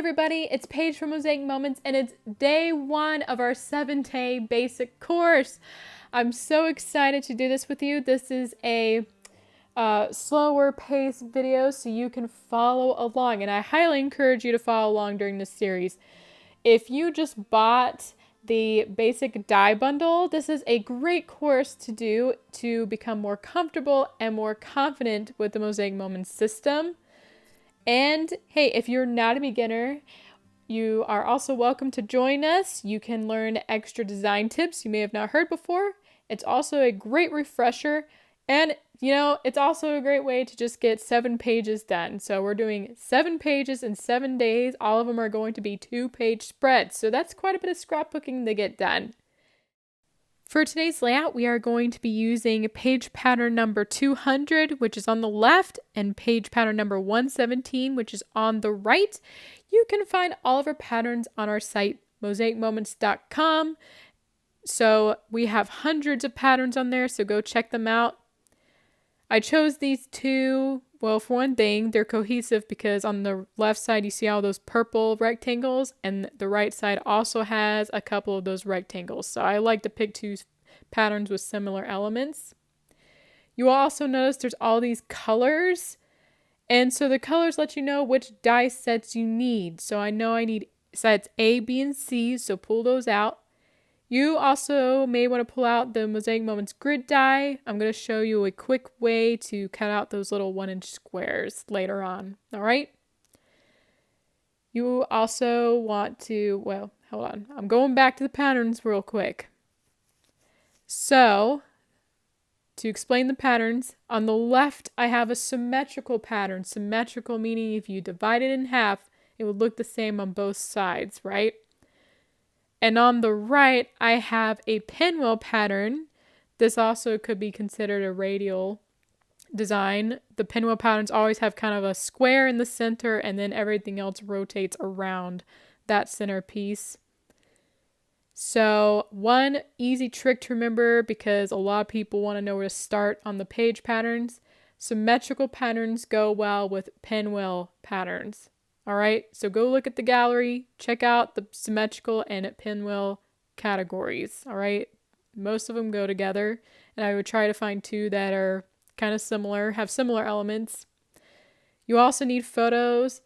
everybody, it's Paige from Mosaic Moments, and it's day 1 of our 7-day basic course. I'm so excited to do this with you. This is a slower pace video so you can follow along, and I highly encourage you to follow along during this series. If you just bought the basic die bundle, this is a great course to do to become more comfortable and more confident with the Mosaic Moments system. And hey, if you're not a beginner, you are also welcome to join us. You can learn extra design tips you may have not heard before. It's also a great refresher, and it's also a great way to just get 7 pages done. So we're doing 7 pages in 7 days. All of them are going to be 2-page spreads. So that's quite a bit of scrapbooking to get done. For today's layout, we are going to be using page pattern number 200, which is on the left, and page pattern number 117, which is on the right. You can find all of our patterns on our site, mosaicmoments.com. So we have hundreds of patterns on there, so go check them out. I chose these two, well, for one thing, they're cohesive because on the left side you see all those purple rectangles, and the right side also has a couple of those rectangles. So I like to pick 2 patterns with similar elements. You will also notice there's all these colors, and so the colors let you know which die sets you need. So I know I need sets A, B, and C, so pull those out. You also may want to pull out the Mosaic Moments grid die. I'm going to show you a quick way to cut out those little 1-inch squares later on. All right. You also want to, well, hold on. I'm going back to the patterns real quick. So, to explain the patterns, on the left I have a symmetrical pattern. Symmetrical meaning if you divide it in half, it would look the same on both sides, right? And on the right, I have a pinwheel pattern. This also could be considered a radial design. The pinwheel patterns always have kind of a square in the center, and then everything else rotates around that center piece. So one easy trick to remember, because a lot of people want to know where to start on the page patterns, symmetrical patterns go well with pinwheel patterns. All right, so go look at the gallery, check out the symmetrical and pinwheel categories. All right, most of them go together, and I would try to find 2 that are kind of similar, have similar elements. You also need photos.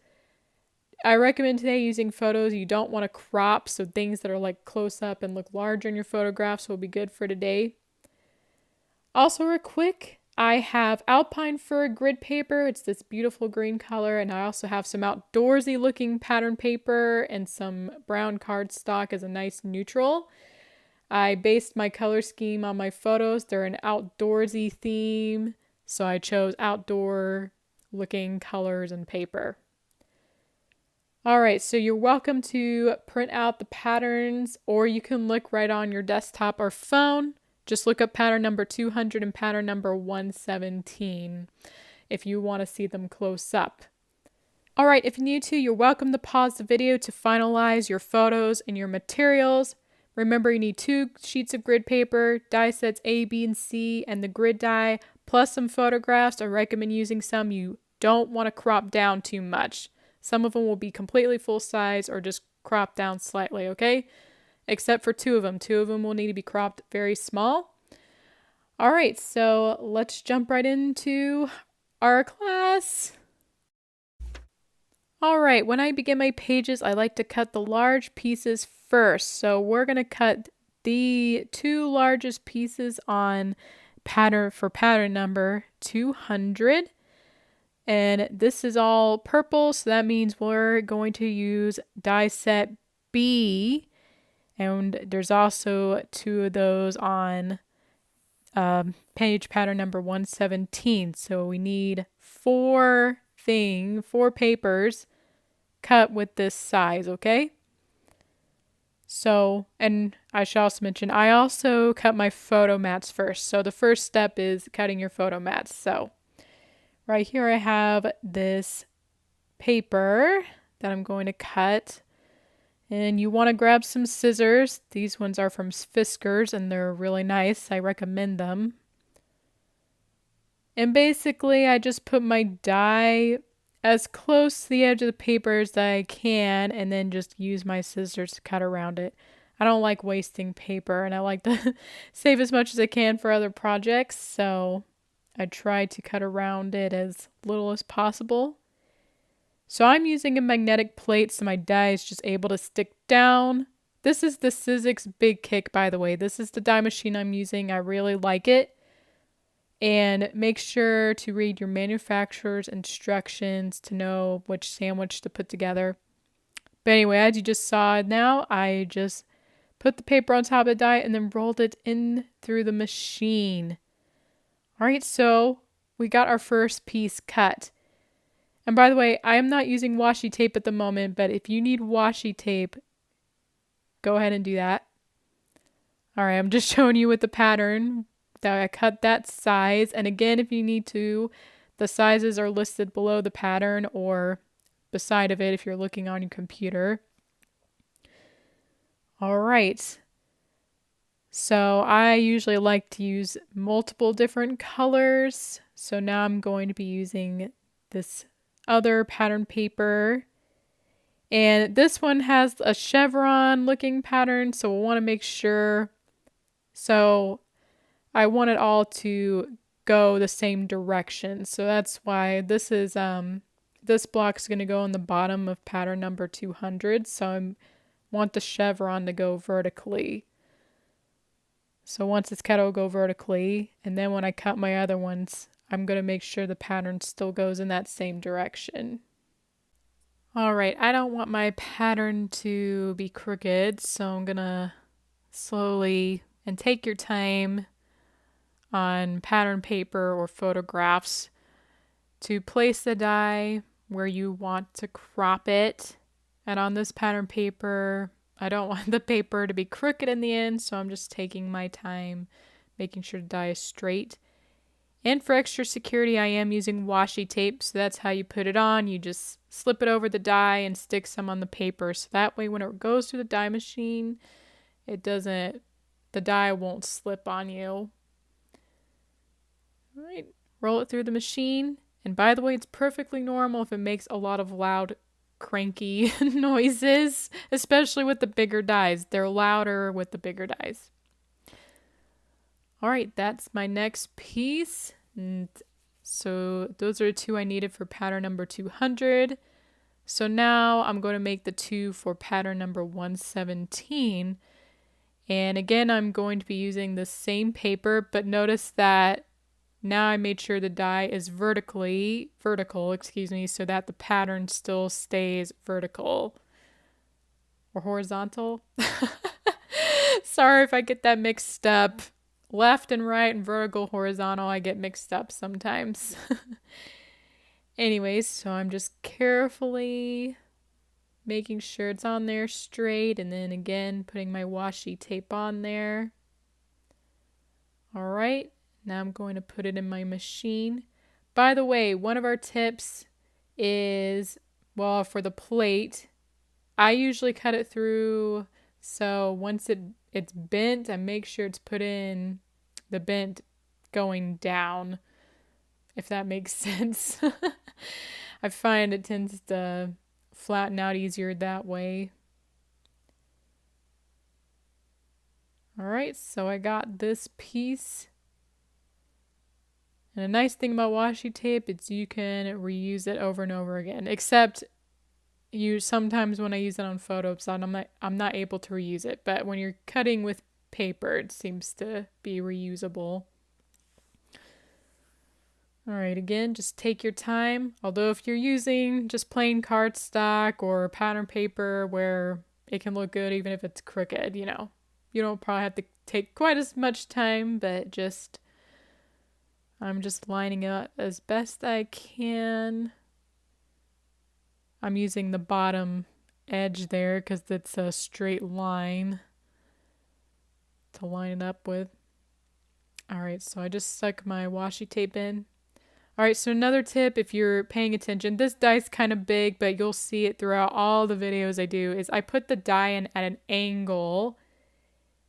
I recommend today using photos you don't want to crop, so things that are like close up and look larger in your photographs will be good for today. Also, real quick, I have alpine fur grid paper. It's this beautiful green color, and I also have some outdoorsy looking pattern paper and some brown cardstock as a nice neutral. I based my color scheme on my photos. They're an outdoorsy theme, so I chose outdoor looking colors and paper. Alright, so you're welcome to print out the patterns, or you can look right on your desktop or phone. Just look up pattern number 200 and pattern number 117 if you want to see them close up. Alright, if you need to, you're welcome to pause the video to finalize your photos and your materials. Remember, you need 2 sheets of grid paper, die sets A, B, and C, and the grid die, plus some photographs. I recommend using some you don't want to crop down too much. Some of them will be completely full size or just cropped down slightly, okay? Except for 2 of them. 2 of them will need to be cropped very small. All right, so let's jump right into our class. All right, when I begin my pages, I like to cut the large pieces first. So we're going to cut the 2 largest pieces on pattern number 200. And this is all purple, so that means we're going to use die set B. And there's also 2 of those on page pattern number 117. So we need 4 papers cut with this size, okay? So, and I should also mention, I also cut my photo mats first. So the first step is cutting your photo mats. So right here I have this paper that I'm going to cut. And you want to grab some scissors. These ones are from Fiskars and they're really nice. I recommend them. And basically I just put my die as close to the edge of the paper as I can, and then just use my scissors to cut around it. I don't like wasting paper, and I like to save as much as I can for other projects, so I try to cut around it as little as possible. So I'm using a magnetic plate so my die is just able to stick down. This is the Sizzix Big Kick, by the way. This is the die machine I'm using. I really like it. And make sure to read your manufacturer's instructions to know which sandwich to put together. But anyway, as you just saw now, I just put the paper on top of the die and then rolled it in through the machine. All right, so we got our first piece cut. And by the way, I am not using washi tape at the moment, but if you need washi tape, go ahead and do that. All right, I'm just showing you with the pattern that I cut that size. And again, if you need to, the sizes are listed below the pattern or beside of it if you're looking on your computer. All right. So I usually like to use multiple different colors. So now I'm going to be using this other pattern paper. And this one has a chevron looking pattern, so we'll want to make sure. So I want it all to go the same direction. So that's why this is this block's going to go on the bottom of pattern number 200. So I want the chevron to go vertically. So once it's cut, it'll go vertically. And then when I cut my other ones, I'm going to make sure the pattern still goes in that same direction. All right, I don't want my pattern to be crooked, so I'm going to slowly, and take your time on pattern paper or photographs to place the die where you want to crop it. And on this pattern paper, I don't want the paper to be crooked in the end, so I'm just taking my time making sure the die is straight. And for extra security, I am using washi tape, so that's how you put it on. You just slip it over the die and stick some on the paper, so that way when it goes through the die machine, the die won't slip on you. All right, roll it through the machine. And by the way, it's perfectly normal if it makes a lot of loud, cranky noises, especially with the bigger dies. They're louder with the bigger dies. All right, that's my next piece. And so those are the two I needed for pattern number 200. So now I'm going to make the two for pattern number 117. And again, I'm going to be using the same paper, but notice that now I made sure the die is vertical, so that the pattern still stays vertical or horizontal. Sorry if I get that mixed up. Left and right and vertical, horizontal, I get mixed up sometimes. Anyways, so I'm just carefully making sure it's on there straight, and then again putting my washi tape on there. All right, now I'm going to put it in my machine. By the way, one of our tips is, well, for the plate, I usually cut it through, so once it's bent, I make sure it's put in the bent going down, if that makes sense. I find it tends to flatten out easier that way. All right, so I got this piece. And a nice thing about washi tape is you can reuse it over and over again, except sometimes when I use it on photos, I'm not able to reuse it, but when you're cutting with paper, it seems to be reusable. All right, again, just take your time. Although if you're using just plain cardstock or pattern paper where it can look good even if it's crooked, you don't probably have to take quite as much time, but I'm just lining it up as best I can. I'm using the bottom edge there because it's a straight line to line it up with. All right, so I just stuck my washi tape in. All right, so another tip, if you're paying attention, this die's kind of big, but you'll see it throughout all the videos I do, is I put the die in at an angle,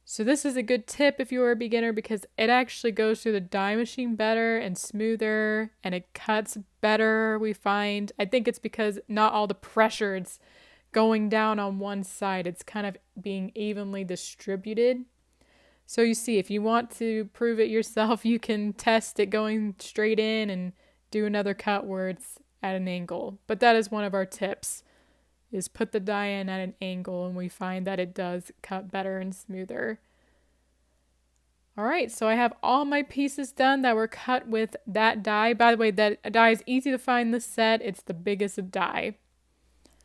So this is a good tip if you're a beginner because it actually goes through the die machine better and smoother and it cuts better, we find. I think it's because not all the pressure is going down on one side. It's kind of being evenly distributed. So you see, if you want to prove it yourself, you can test it going straight in and do another cut where it's at an angle. But that is one of our tips, is put the die in at an angle, and we find that it does cut better and smoother. All right, so I have all my pieces done that were cut with that die. By the way, that die is easy to find in the set. It's the biggest die.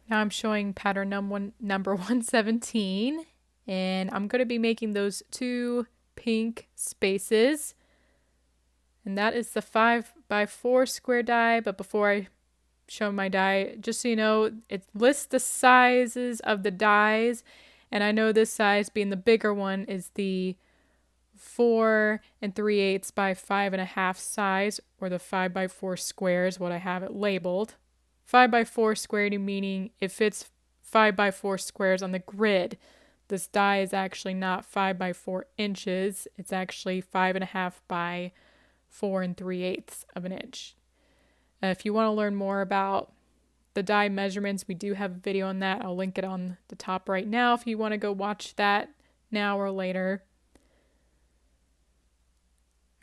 Now I'm showing pattern number 117, and I'm going to be making those 2 pink spaces. And that is the 5x4 square die, but before I show my die, just so you know, it lists the sizes of the dies, and I know this size, being the bigger one, is the 4 3/8 by 5.5 size, or the 5x4 square is what I have it labeled. 5x4 square meaning it fits 5x4 squares on the grid. This die is actually not 5x4 inches, it's actually 5.5 by 4 3/8 of an inch. If you want to learn more about the die measurements, we do have a video on that. I'll link it on the top right now if you want to go watch that now or later.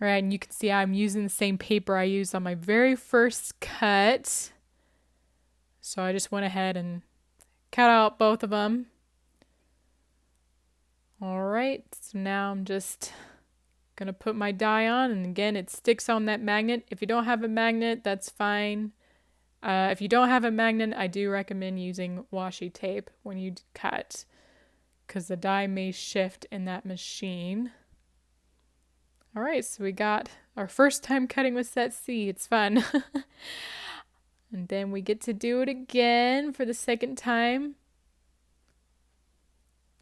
All right, and you can see I'm using the same paper I used on my very first cut. So I just went ahead and cut out both of them. All right, so now I'm just gonna put my die on, and again, it sticks on that magnet. If you don't have a magnet, that's fine. If you don't have a magnet, I do recommend using washi tape when you cut, because the die may shift in that machine. All right, so we got our first time cutting with set C. It's fun. And then we get to do it again for the second time.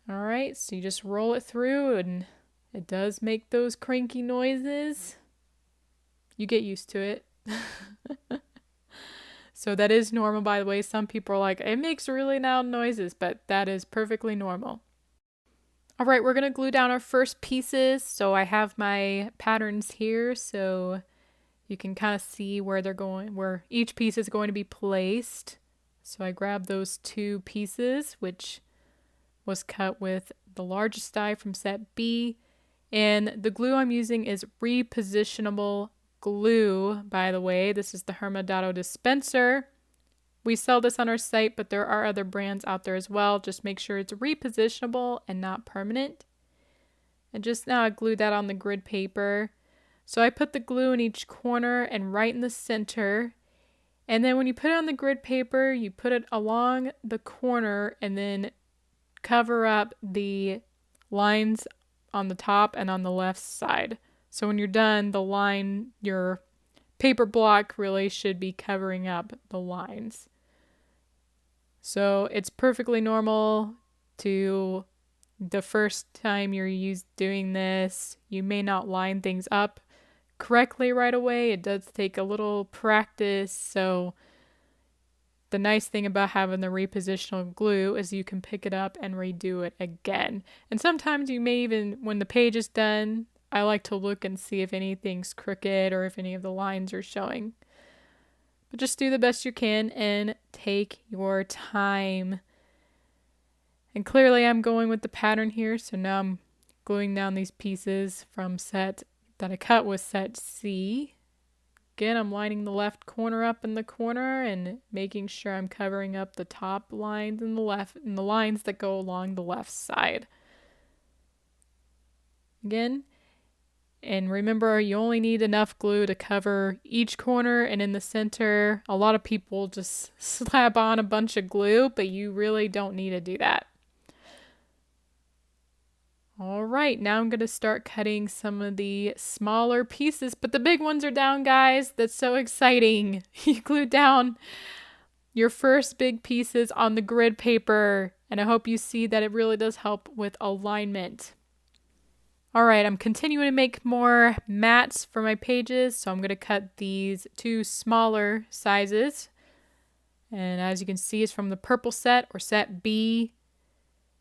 All right, so you just roll it through, and it does make those cranky noises. You get used to it. So that is normal, by the way. Some people are like, it makes really loud noises, but that is perfectly normal. All right, we're going to glue down our first pieces. So I have my patterns here, so you can kind of see where they're going, where each piece is going to be placed. So I grabbed those 2 pieces, which was cut with the largest die from set B. And the glue I'm using is Re-positionable Glue, by the way. This is the Hermodado dispenser. We sell this on our site, but there are other brands out there as well. Just make sure it's repositionable and not permanent. And just now I glued that on the grid paper. So I put the glue in each corner and right in the center. And then when you put it on the grid paper, you put it along the corner and then cover up the lines on the top and on the left side. So when you're done, the line, your paper block really should be covering up the lines. So it's perfectly normal to the first time you're doing this, you may not line things up correctly right away. It does take a little practice. So the nice thing about having the repositional glue is you can pick it up and redo it again. And sometimes you may even, when the page is done, I like to look and see if anything's crooked or if any of the lines are showing. But just do the best you can and take your time. And clearly I'm going with the pattern here, so now I'm gluing down these pieces from set that I cut with set C. Again, I'm lining the left corner up in the corner and making sure I'm covering up the top lines and the lines that go along the left side. Again, and remember, you only need enough glue to cover each corner, and in the center, a lot of people just slap on a bunch of glue, but you really don't need to do that. All right, now I'm going to start cutting some of the smaller pieces, but the big ones are down, guys. That's so exciting. You glued down your first big pieces on the grid paper, and I hope you see that it really does help with alignment. All right, I'm continuing to make more mats for my pages, so I'm going to cut these 2 smaller sizes. And as you can see, it's from the purple set or set B.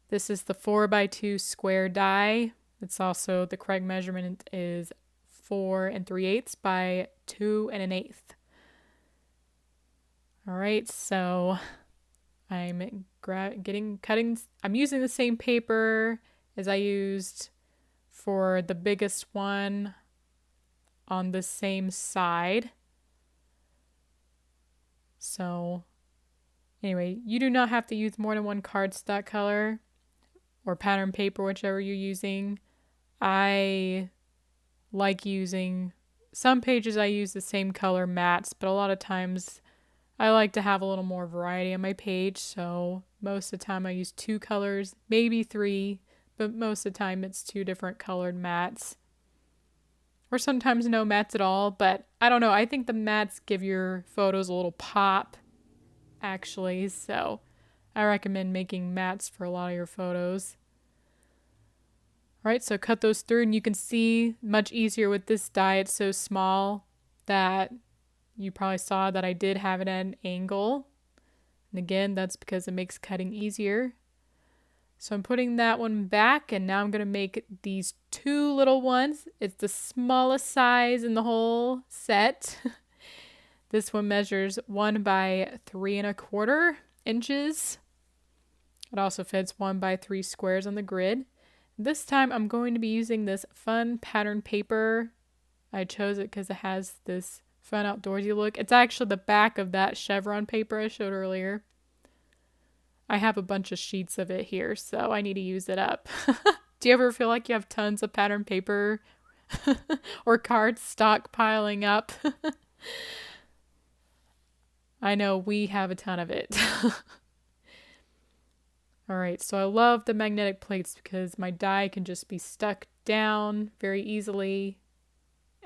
This is the 4x2 square die. It's also, the correct measurement is 4 3/8 by 2 1/8. All right, so I'm I'm using the same paper as I used for the biggest one on the same side. So anyway, you do not have to use more than one cardstock color or pattern paper, whichever you're using. I like using, some pages I use the same color mats, but a lot of times I like to have a little more variety on my page, so most of the time I use 2 colors, maybe 3, but most of the time it's 2 different colored mats. Or sometimes no mats at all, but I don't know, I think the mats give your photos a little pop, actually, so I recommend making mats for a lot of your photos. Alright, so cut those through, and you can see much easier with this die. It's so small that you probably saw that I did have it at an angle. And again, that's because it makes cutting easier. So I'm putting that one back, and now I'm going to make these 2 little ones. It's the smallest size in the whole set. This one measures 1 by 3 1/4 inches. It also fits 1 by 3 squares on the grid. This time I'm going to be using this fun pattern paper. I chose it because it has this fun outdoorsy look. It's actually the back of that chevron paper I showed earlier. I have a bunch of sheets of it here, so I need to use it up. Do you ever feel like you have tons of pattern paper or cardstock piling up? I know we have a ton of it. Alright, so I love the magnetic plates because my die can just be stuck down very easily.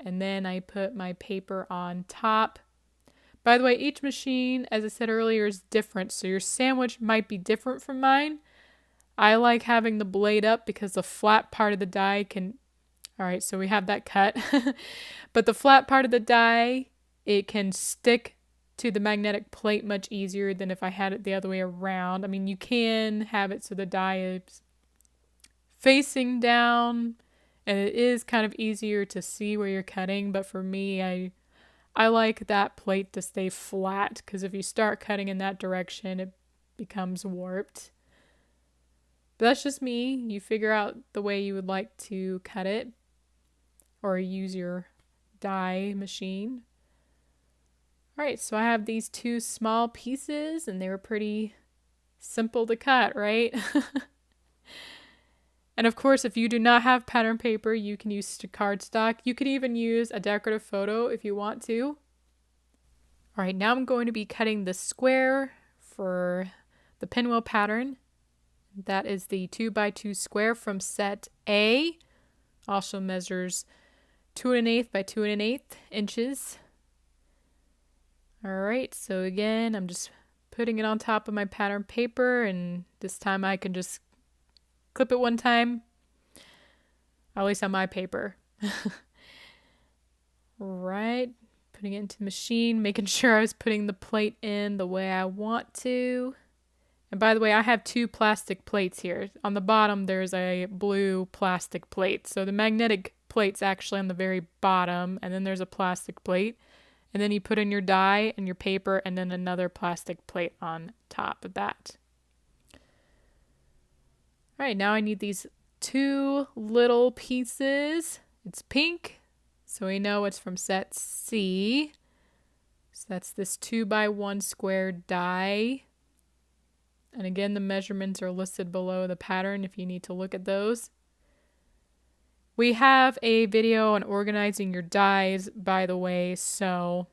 And then I put my paper on top. By the way, each machine, as I said earlier, is different. So your sandwich might be different from mine. I like having the blade up because the flat part of the die can... Alright, so we have that cut. But the flat part of the die, it can stick to the magnetic plate much easier than if I had it the other way around. I mean, you can have it so the die is facing down, and it is kind of easier to see where you're cutting, but for me, I like that plate to stay flat, because if you start cutting in that direction, it becomes warped. But that's just me. You figure out the way you would like to cut it, or use your die machine. Alright, so I have these 2 small pieces, and they were pretty simple to cut, right? And of course, if you do not have pattern paper, you can use cardstock. You could even use a decorative photo if you want to. Alright, now I'm going to be cutting the square for the pinwheel pattern. That is the 2 by 2 square from set A. Also measures 2 1/8 by 2 1/8 inches. Alright, so again, I'm just putting it on top of my pattern paper, and this time I can just clip it one time. At least on my paper. Right, putting it into the machine, making sure I was putting the plate in the way I want to. And by the way, I have 2 plastic plates here. On the bottom, there's a blue plastic plate. So the magnetic plate's actually on the very bottom, and then there's a plastic plate. And then you put in your die and your paper, and then another plastic plate on top of that. Alright, now I need these 2 little pieces. It's pink, so we know it's from set C. So that's this 2 by 1 square die. And again, the measurements are listed below the pattern if you need to look at those. We have a video on organizing your dies, by the way, so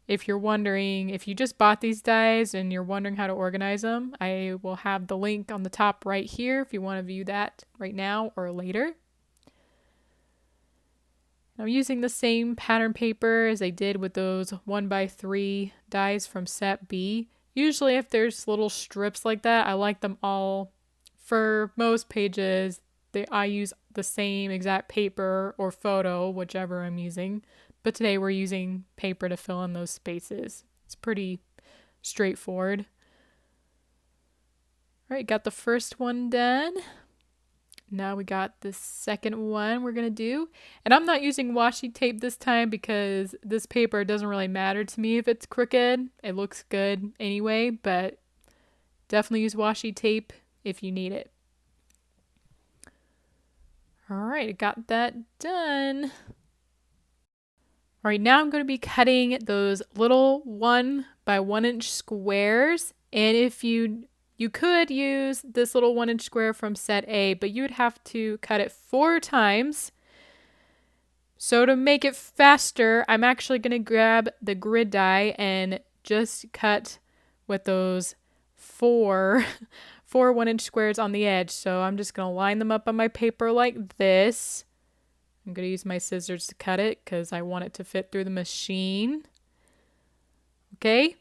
if you're wondering, if you just bought these dies and you're wondering how to organize them, I will have the link on the top right here if you want to view that right now or later. I'm using the same pattern paper as I did with those 1 by 3 dies from set B. Usually if there's little strips like that, I like them all. For most pages, I use the same exact paper or photo, whichever I'm using. But today we're using paper to fill in those spaces. It's pretty straightforward. All right, got the first one done. now we got the second one we're gonna do. And I'm not using washi tape this time because this paper doesn't really matter to me if it's crooked. It looks good anyway, but definitely use washi tape if you need it. All right, got that done. All right, now I'm going to be cutting those little 1 by 1 inch squares. And if you could use this little 1 inch square from set A, but you would have to cut it 4 times. So to make it faster, I'm actually going to grab the grid die and just cut with those 4 1 inch squares on the edge. So I'm just going to line them up on my paper like this. I'm going to use my scissors to cut it because I want it to fit through the machine. Okay,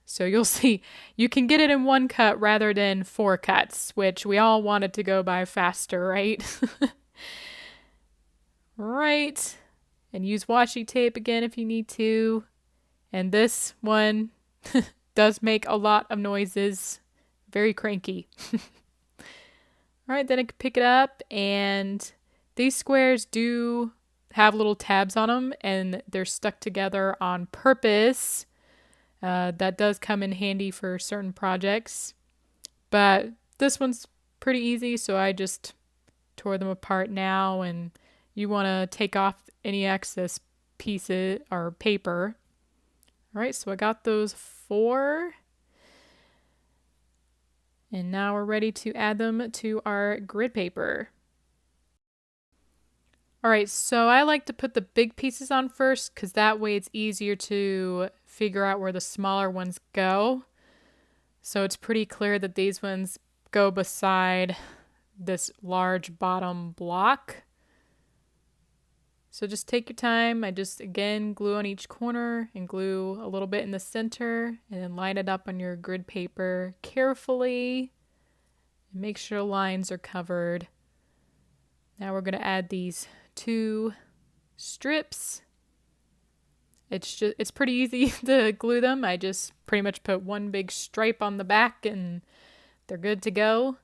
so you'll see you can get it in 1 cut rather than 4 cuts, which we all wanted to go by faster, right? Right, and use washi tape again if you need to. And this one does make a lot of noises, very cranky. All right, then I can pick it up, and these squares do have little tabs on them, and they're stuck together on purpose. That does come in handy for certain projects. But this one's pretty easy, so I just tore them apart now, and you want to take off any excess pieces or paper. All right, so I got those 4. And now we're ready to add them to our grid paper. All right, so I like to put the big pieces on first because that way it's easier to figure out where the smaller ones go. So it's pretty clear that these ones go beside this large bottom block. So just take your time. I just, again, glue on each corner and glue a little bit in the center and then line it up on your grid paper carefully. And make sure lines are covered. Now we're going to add these 2 strips. It's pretty easy to glue them. I just pretty much put 1 big stripe on the back and they're good to go.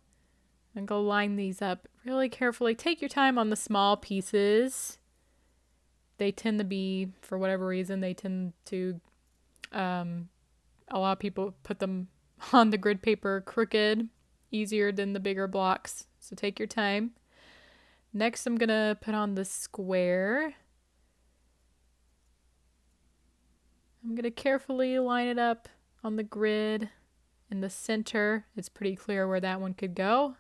And go line these up really carefully. Take your time on the small pieces. They tend to be, for whatever reason, they tend to, a lot of people put them on the grid paper crooked, easier than the bigger blocks. So take your time. Next, I'm going to put on the square. I'm going to carefully line it up on the grid in the center. It's pretty clear where that one could go.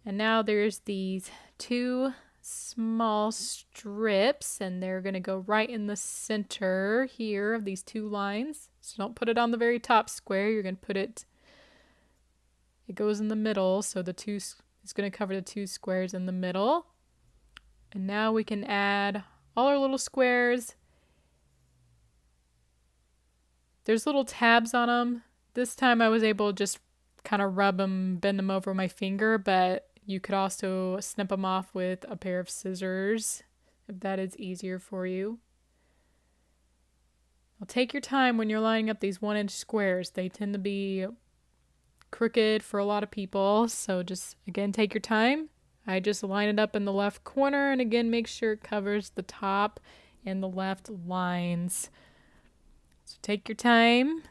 And now there's these 2 small strips, and they're going to go right in the center here of these 2 lines. So don't put it on the very top square. You're going to put it goes in the middle, so the 2 is going to cover the 2 squares in the middle. And now we can add all our little squares. There's little tabs on them. This time I was able to just kind of rub them, bend them over my finger, but you could also snip them off with a pair of scissors if that is easier for you. Now take your time when you're lining up these 1 inch squares. They tend to be crooked for a lot of people, so just again take your time. I just line it up in the left corner, and again make sure it covers the top and the left lines. So take your time.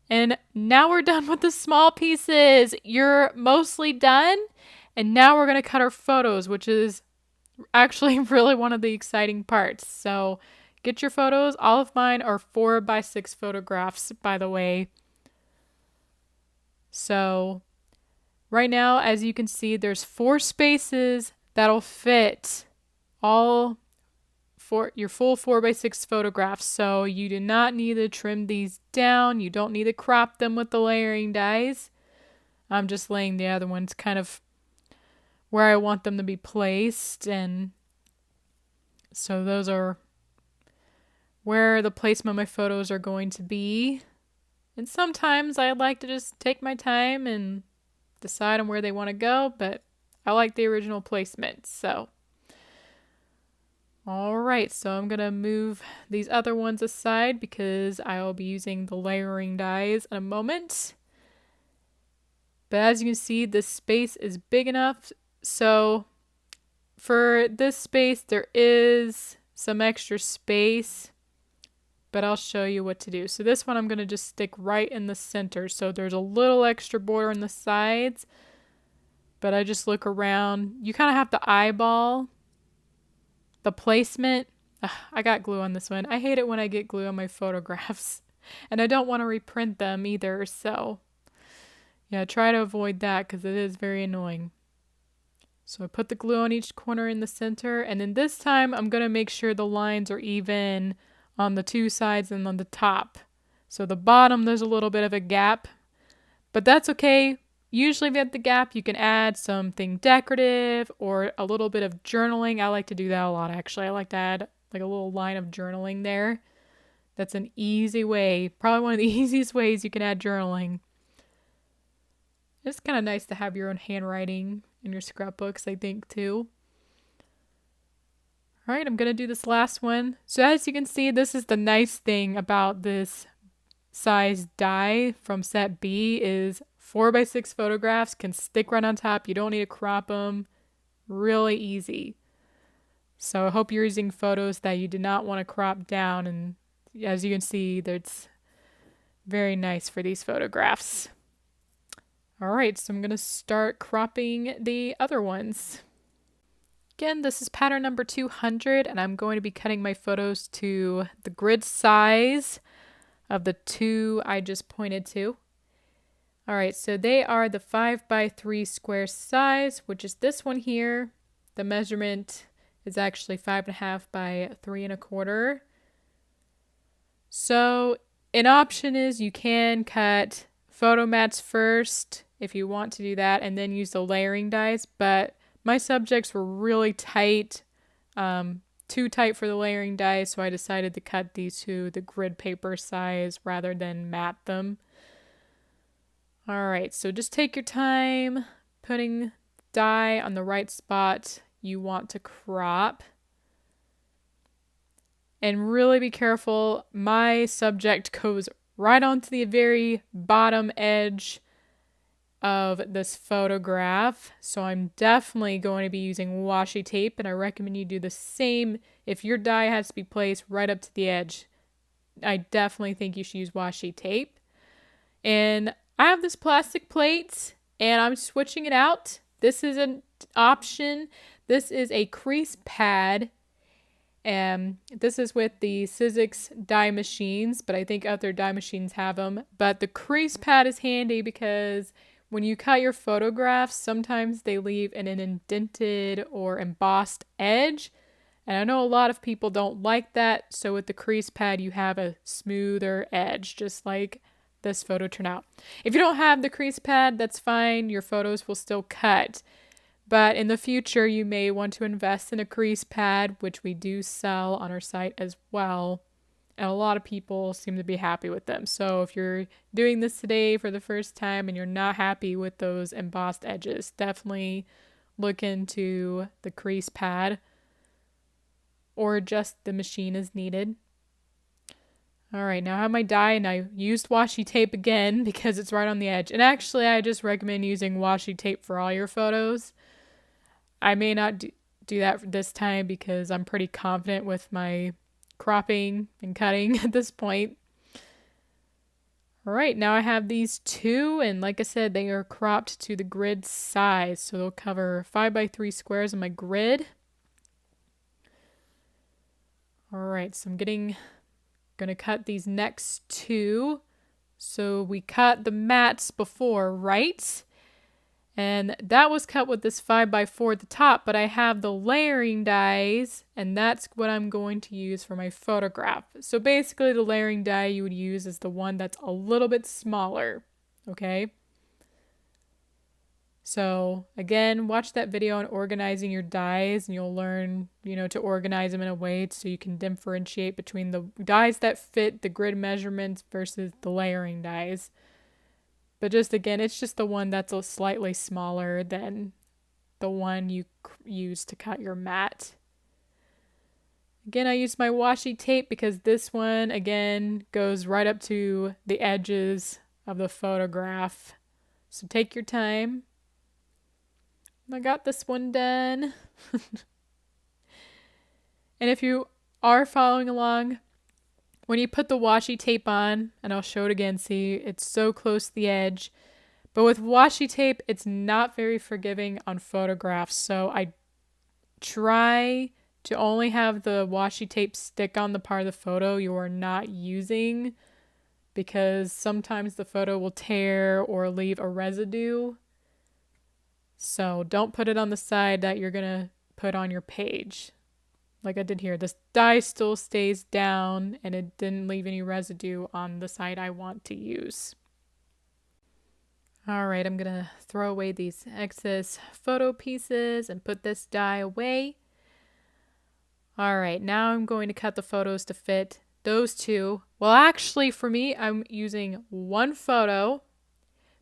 And now we're done with the small pieces. You're mostly done. And now we're going to cut our photos, which is actually really one of the exciting parts. So get your photos. All of mine are 4 by 6 photographs, by the way. So right now, as you can see, there's 4 spaces that'll fit all for your full 4 by 6 photographs. So you do not need to trim these down. You don't need to crop them with the layering dies. I'm just laying the other ones kind of where I want them to be placed. And so those are where the placement of my photos are going to be. And sometimes I like to just take my time and decide on where they want to go, but I like the original placement. So all right, so I'm going to move these other ones aside because I will be using the layering dies in a moment. But as you can see, this space is big enough So for this space, there is some extra space, but I'll show you what to do. So this one I'm going to just stick right in the center. So there's a little extra border on the sides, but I just look around. You kind of have to eyeball the placement. Ugh, I got glue on this one. I hate it when I get glue on my photographs. And I don't want to reprint them either, so yeah, try to avoid that because it is very annoying. So I put the glue on each corner in the center, and then this time I'm going to make sure the lines are even on the two sides and on the top. So the bottom, there's a little bit of a gap, but that's okay. Usually at the gap, you can add something decorative or a little bit of journaling. I like to do that a lot, actually. I like to add like a little line of journaling there. That's an easy way, probably one of the easiest ways you can add journaling. It's kind of nice to have your own handwriting in your scrapbooks, I think, too. All right, I'm going to do this last one. So as you can see, this is the nice thing about this size die from set B is 4x6 photographs can stick right on top. You don't need to crop them. Really easy. So I hope you're using photos that you do not want to crop down. And as you can see, that's very nice for these photographs. All right, so I'm going to start cropping the other ones. Again, this is pattern number 200, and I'm going to be cutting my photos to the grid size of the two I just pointed to. All right, so they are the 5x3 square size, which is this one here. The measurement is actually 5.5 by 3.25. So an option is you can cut photo mats first if you want to do that, and then use the layering dies, but my subjects were really tight, too tight for the layering dies, so I decided to cut these to the grid paper size rather than mat them. Alright, so just take your time putting die on the right spot you want to crop. And really be careful, my subject goes right onto the very bottom edge of this photograph, so I'm definitely going to be using washi tape, and I recommend you do the same if your die has to be placed right up to the edge. I definitely think you should use washi tape. And I have this plastic plate and I'm switching it out. This is an option. This is a crease pad, and this is with the Sizzix die machines, but I think other die machines have them. But the crease pad is handy because when you cut your photographs, sometimes they leave an indented or embossed edge. And I know a lot of people don't like that. So with the crease pad, you have a smoother edge, just like this photo turned out. If you don't have the crease pad, that's fine. Your photos will still cut. But in the future, you may want to invest in a crease pad, which we do sell on our site as well. And a lot of people seem to be happy with them. So if you're doing this today for the first time and you're not happy with those embossed edges, definitely look into the crease pad or adjust the machine as needed. All right, now I have my die, and I used washi tape again because it's right on the edge. And actually, I just recommend using washi tape for all your photos. I may not do that this time because I'm pretty confident with my cropping and cutting at this point. All right, now I have these two, and like I said, they are cropped to the grid size, so they'll cover 5x3 squares on my grid. All right, so I'm gonna cut these next two. So we cut the mats before, right? And that was cut with this 5x4 at the top, but I have the layering dies, and that's what I'm going to use for my photograph. So basically the layering die you would use is the one that's a little bit smaller, okay? So again, watch that video on organizing your dies, and you'll learn, to organize them in a way so you can differentiate between the dies that fit the grid measurements versus the layering dies. But just again, it's just the one that's a slightly smaller than the one you use to cut your mat. Again, I use my washi tape because this one, again, goes right up to the edges of the photograph. So take your time. I got this one done. And if you are following along, when you put the washi tape on, and I'll show it again, see, it's so close to the edge. But with washi tape, it's not very forgiving on photographs. So I try to only have the washi tape stick on the part of the photo you are not using, because sometimes the photo will tear or leave a residue. So don't put it on the side that you're going to put on your page. Like I did here, this die still stays down and it didn't leave any residue on the side I want to use. All right, I'm going to throw away these excess photo pieces and put this die away. All right, now I'm going to cut the photos to fit those two. Well, actually, for me, I'm using one photo,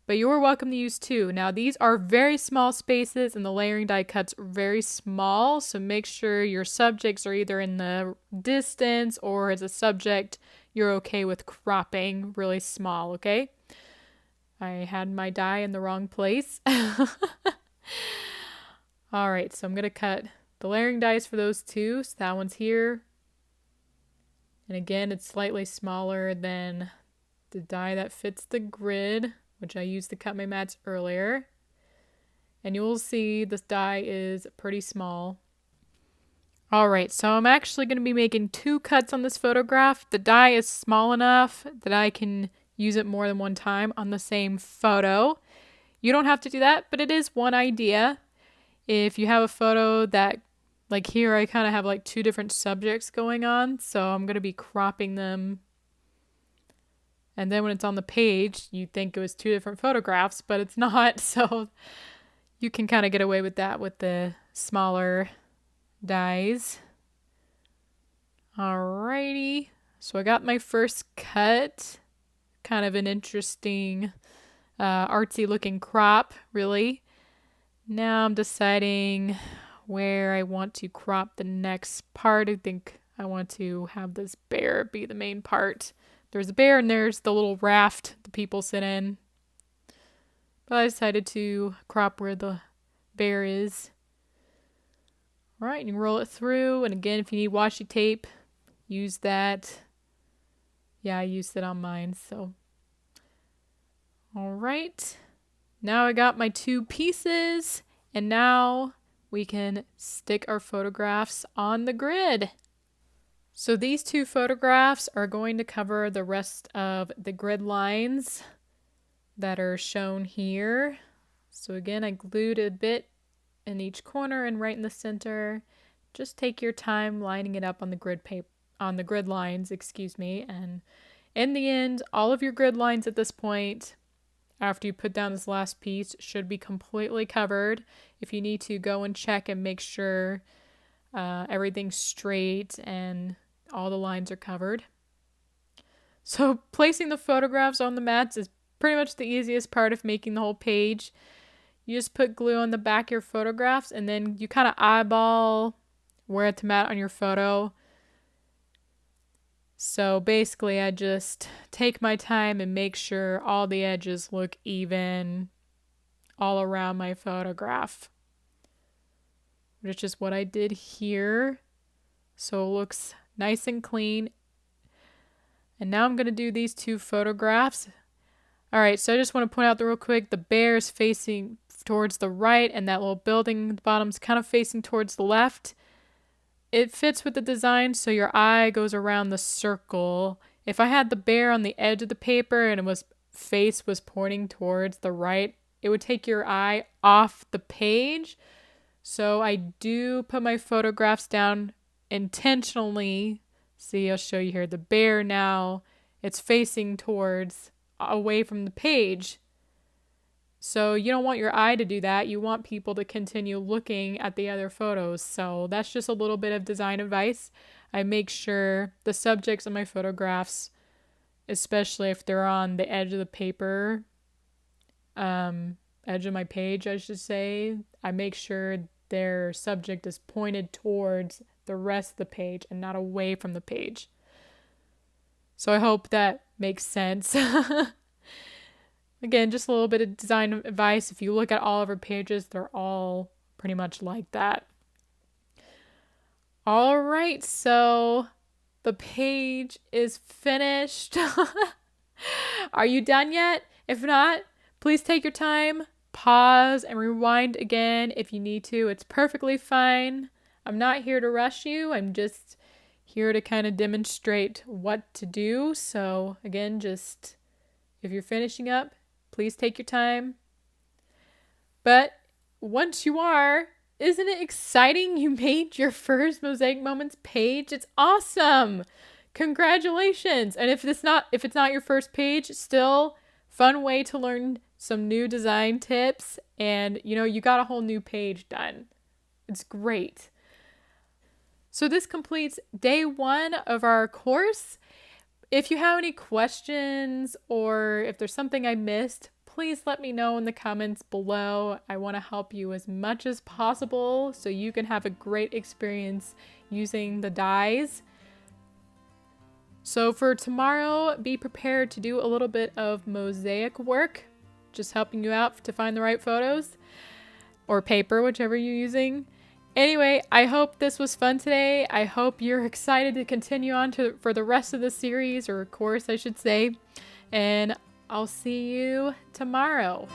but you're welcome to use two. Now, these are very small spaces and the layering die cuts are very small, so make sure your subjects are either in the distance or as a subject, you're okay with cropping really small, okay? I had my die in the wrong place. All right, so I'm going to cut the layering dies for those two. So that one's here. And again, it's slightly smaller than the die that fits the grid, which I used to cut my mats earlier. And you'll see this die is pretty small. All right, so I'm actually going to be making two cuts on this photograph. The die is small enough that I can use it more than one time on the same photo. You don't have to do that, but it is one idea. If you have a photo that, like here, I kind of have like two different subjects going on, so I'm going to be cropping them. And then when it's on the page, you think it was two different photographs, but it's not. So you can kind of get away with that with the smaller dies. Alrighty. So I got my first cut. Kind of an interesting, artsy looking crop, really. Now I'm deciding where I want to crop the next part. I think I want to have this bear be the main part. There's a bear and there's the little raft the people sit in. But I decided to crop where the bear is. All right, you can roll it through. And again, if you need washi tape, use that. Yeah, I used it on mine, so. All right. Now I got my two pieces, and now we can stick our photographs on the grid. So these two photographs are going to cover the rest of the grid lines that are shown here. So again, I glued a bit in each corner and right in the center. Just take your time lining it up on the grid lines, and in the end, all of your grid lines at this point, after you put down this last piece, should be completely covered. If you need to, go and check and make sure everything's straight and all the lines are covered. So placing the photographs on the mats is pretty much the easiest part of making the whole page. You just put glue on the back of your photographs and then you kind of eyeball where to mat on your photo. So basically I just take my time and make sure all the edges look even all around my photograph, which is what I did here. So it looks nice and clean. And now I'm going to do these two photographs. All right, so I just want to point out real quick, the bear is facing towards the right and that little building at the bottom is kind of facing towards the left. It fits with the design, so your eye goes around the circle. If I had the bear on the edge of the paper and face was pointing towards the right, it would take your eye off the page. So I do put my photographs down intentionally. See, I'll show you here. The bear now, it's facing towards away from the page. So you don't want your eye to do that. You want people to continue looking at the other photos. So that's just a little bit of design advice. I make sure the subjects of my photographs, especially if they're on the edge of the paper, edge of my page, I should say, I make sure their subject is pointed towards the rest of the page and not away from the page. So I hope that makes sense. Again, just a little bit of design advice. If you look at all of our pages, they're all pretty much like that. All right, so the page is finished. Are you done yet? If not, please take your time, pause, and rewind again if you need to. It's perfectly fine. I'm not here to rush you. I'm just here to kind of demonstrate what to do. So again, just if you're finishing up, please take your time. But once you are, isn't it exciting? You made your first Mosaic Moments page. It's awesome. Congratulations. And if it's not your first page, still fun way to learn some new design tips, and you got a whole new page done. It's great. So this completes day 1 of our course. If you have any questions or if there's something I missed, please let me know in the comments below. I want to help you as much as possible so you can have a great experience using the dies. So for tomorrow, be prepared to do a little bit of mosaic work, just helping you out to find the right photos or paper, whichever you're using. Anyway, I hope this was fun today. I hope you're excited to continue on for the rest of the series, or course, I should say. And I'll see you tomorrow.